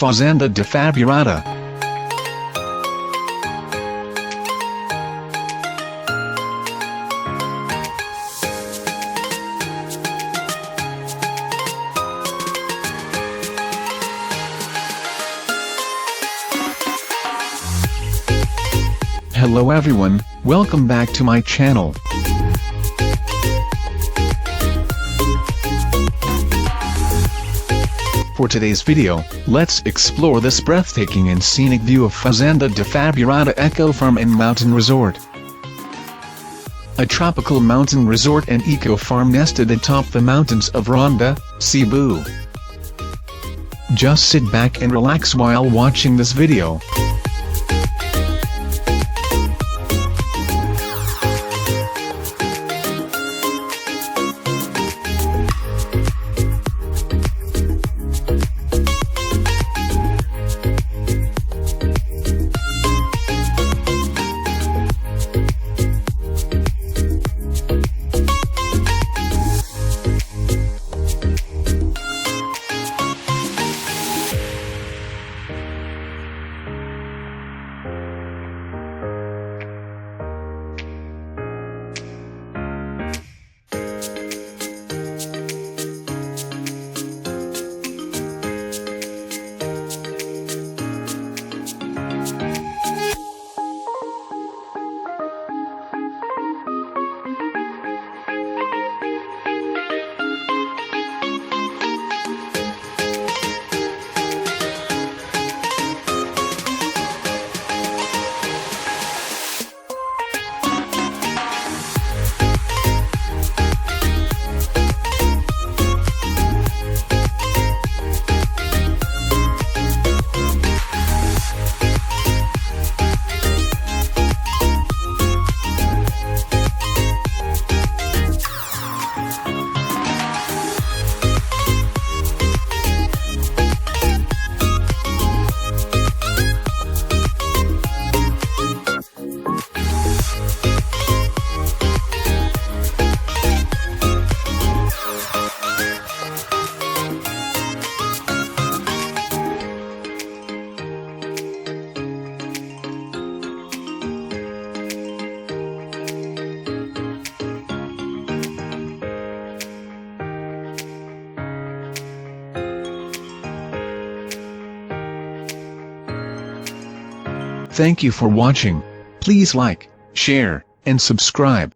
Fazenda de Faburada. Hello everyone, welcome back to my channel. For today's video, let's explore this breathtaking and scenic view of Fazenda de Faburada Ecofarm and Mountain Resort. A tropical mountain resort and eco-farm nested atop the mountains of Ronda, Cebu. Just sit back and relax while watching this video. Thank you for watching. Please like, share, and subscribe.